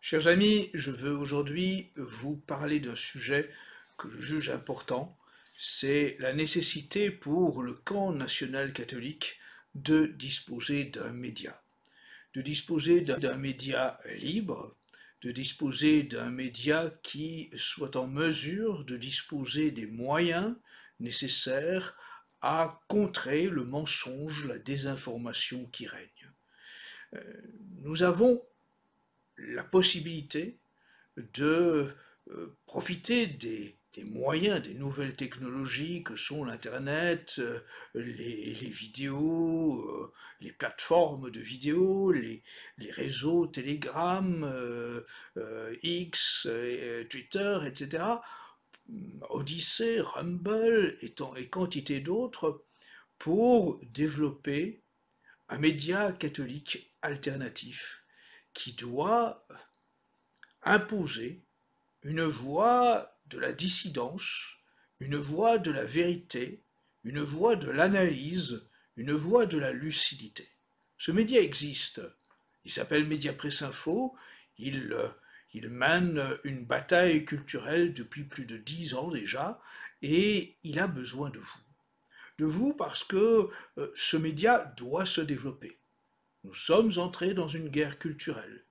Chers amis, je veux aujourd'hui vous parler d'un sujet que je juge important. C'est la nécessité pour le camp national catholique de disposer d'un média. De disposer d'un média libre, de disposer d'un média qui soit en mesure de disposer des moyens nécessaires à contrer le mensonge, la désinformation qui règne. Nous avons la possibilité de profiter des moyens, des nouvelles technologies que sont l'Internet, les vidéos, les plateformes de vidéos, les réseaux Telegram, X, Twitter, etc., Odyssey, Rumble et quantité d'autres, pour développer un média catholique alternatif qui doit imposer une voie de la dissidence, une voie de la vérité, une voie de l'analyse, une voie de la lucidité. Ce média existe. Il s'appelle Média Presse Info. Il mène une bataille culturelle depuis plus de 10 ans déjà, et il a besoin de vous. De vous parce que ce média doit se développer. Nous sommes entrés dans une guerre culturelle,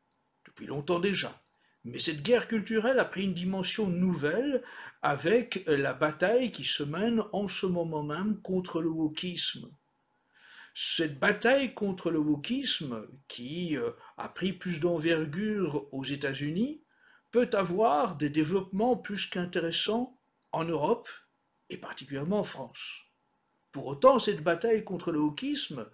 depuis longtemps déjà. Mais cette guerre culturelle a pris une dimension nouvelle avec la bataille qui se mène en ce moment même contre le wokisme. Cette bataille contre le wokisme, qui a pris plus d'envergure aux États-Unis, peut avoir des développements plus qu'intéressants en Europe et particulièrement en France. Pour autant, cette bataille contre le wokisme,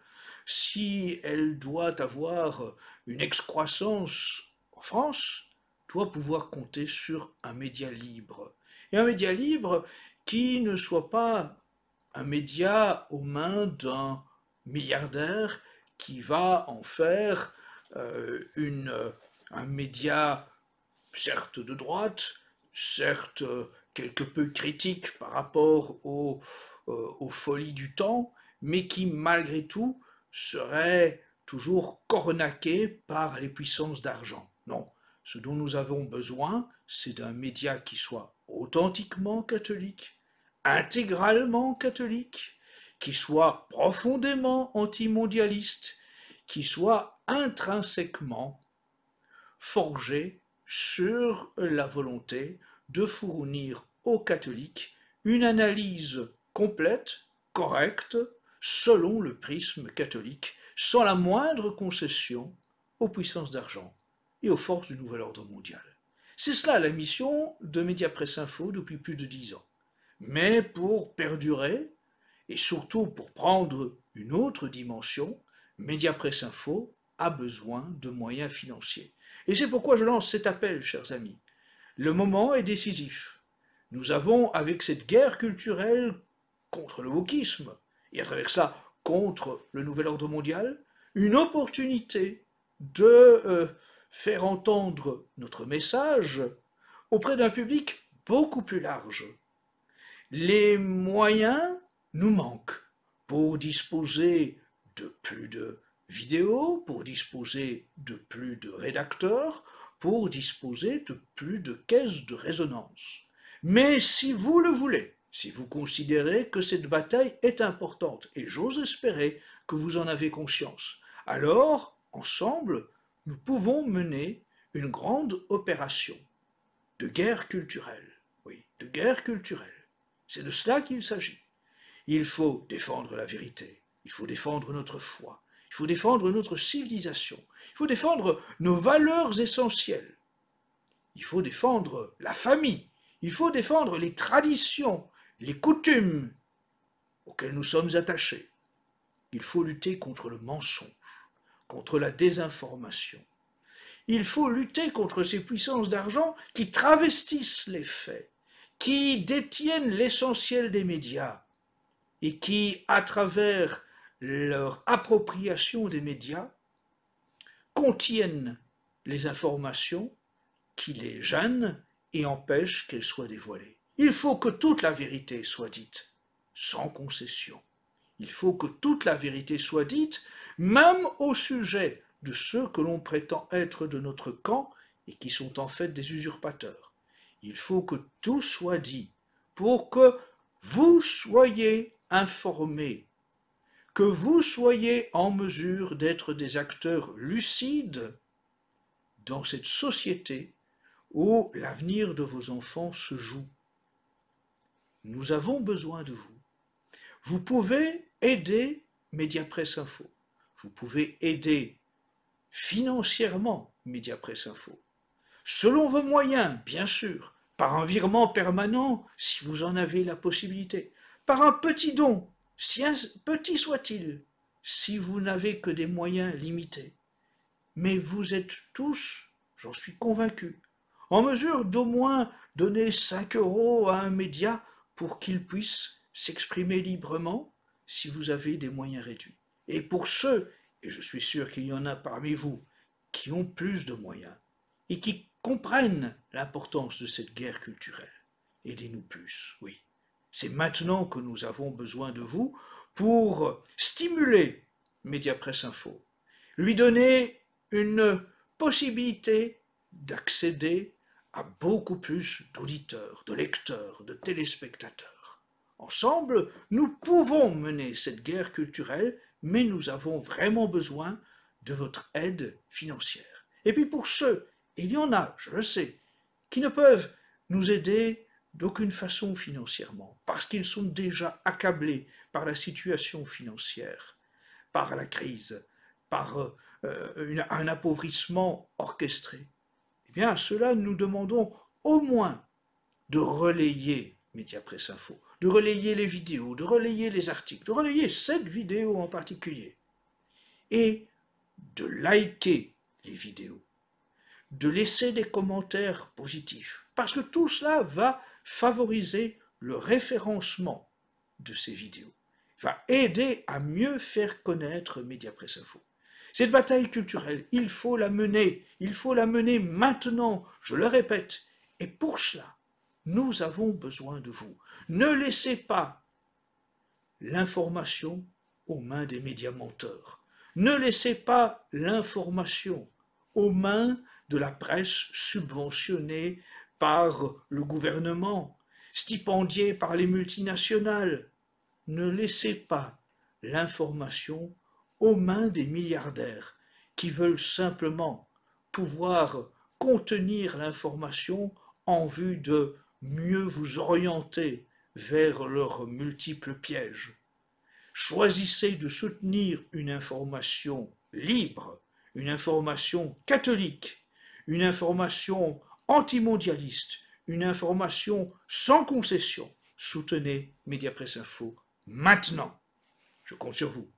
si elle doit avoir une excroissance en France, doit pouvoir compter sur un média libre. Et un média libre qui ne soit pas un média aux mains d'un milliardaire qui va en faire un média certes de droite, certes quelque peu critique par rapport aux folies du temps, mais qui malgré tout serait toujours cornaqué par les puissances d'argent. Non, ce dont nous avons besoin, c'est d'un média qui soit authentiquement catholique, intégralement catholique, qui soit profondément antimondialiste, qui soit intrinsèquement forgé sur la volonté de fournir aux catholiques une analyse complète, correcte, selon le prisme catholique, sans la moindre concession aux puissances d'argent et aux forces du nouvel ordre mondial. C'est cela la mission de Média Presse Info depuis plus de 10 ans. Mais pour perdurer, et surtout pour prendre une autre dimension, Média Presse Info a besoin de moyens financiers. Et c'est pourquoi je lance cet appel, chers amis. Le moment est décisif. Nous avons, avec cette guerre culturelle contre le wokisme, et à travers cela contre le nouvel ordre mondial, une opportunité de faire entendre notre message auprès d'un public beaucoup plus large. Les moyens nous manquent pour disposer de plus de vidéos, pour disposer de plus de rédacteurs, pour disposer de plus de caisses de résonance. Mais si vous le voulez, si vous considérez que cette bataille est importante, et j'ose espérer que vous en avez conscience, alors, ensemble, nous pouvons mener une grande opération de guerre culturelle. Oui, de guerre culturelle. C'est de cela qu'il s'agit. Il faut défendre la vérité, il faut défendre notre foi, il faut défendre notre civilisation, il faut défendre nos valeurs essentielles, il faut défendre la famille, il faut défendre les traditions, les coutumes auxquelles nous sommes attachés. Il faut lutter contre le mensonge, contre la désinformation. Il faut lutter contre ces puissances d'argent qui travestissent les faits, qui détiennent l'essentiel des médias et qui, à travers leur appropriation des médias, contiennent les informations qui les gênent et empêchent qu'elles soient dévoilées. Il faut que toute la vérité soit dite, sans concession. Il faut que toute la vérité soit dite, même au sujet de ceux que l'on prétend être de notre camp et qui sont en fait des usurpateurs. Il faut que tout soit dit pour que vous soyez informés, que vous soyez en mesure d'être des acteurs lucides dans cette société où l'avenir de vos enfants se joue. Nous avons besoin de vous. Vous pouvez aider Mediapresse Info. Vous pouvez aider financièrement Mediapresse Info. Selon vos moyens, bien sûr, par un virement permanent, si vous en avez la possibilité, par un petit don, si petit soit-il, si vous n'avez que des moyens limités. Mais vous êtes tous, j'en suis convaincu, en mesure d'au moins donner 5 € à un média pour qu'il puisse s'exprimer librement si vous avez des moyens réduits. Et pour ceux, et je suis sûr qu'il y en a parmi vous, qui ont plus de moyens et qui comprennent l'importance de cette guerre culturelle, aidez-nous plus, oui. C'est maintenant que nous avons besoin de vous pour stimuler Mediapresse Info, lui donner une possibilité d'accéder à beaucoup plus d'auditeurs, de lecteurs, de téléspectateurs. Ensemble, nous pouvons mener cette guerre culturelle, mais nous avons vraiment besoin de votre aide financière. Et puis pour ceux, et il y en a, je le sais, qui ne peuvent nous aider d'aucune façon financièrement, parce qu'ils sont déjà accablés par la situation financière, par la crise, par un appauvrissement orchestré. Eh bien, à cela, nous demandons au moins de relayer Mediapresse Info, de relayer les vidéos, de relayer les articles, de relayer cette vidéo en particulier, et de liker les vidéos, de laisser des commentaires positifs, parce que tout cela va favoriser le référencement de ces vidéos, va aider à mieux faire connaître Mediapresse Info. Cette bataille culturelle, il faut la mener maintenant, je le répète, et pour cela, nous avons besoin de vous. Ne laissez pas l'information aux mains des médias menteurs. Ne laissez pas l'information aux mains de la presse subventionnée par le gouvernement, stipendiée par les multinationales. Ne laissez pas l'information aux mains des milliardaires qui veulent simplement pouvoir contenir l'information en vue de mieux vous orienter vers leurs multiples pièges. Choisissez de soutenir une information libre, une information catholique, une information antimondialiste, une information sans concession. Soutenez Mediapresse Info maintenant. Je compte sur vous.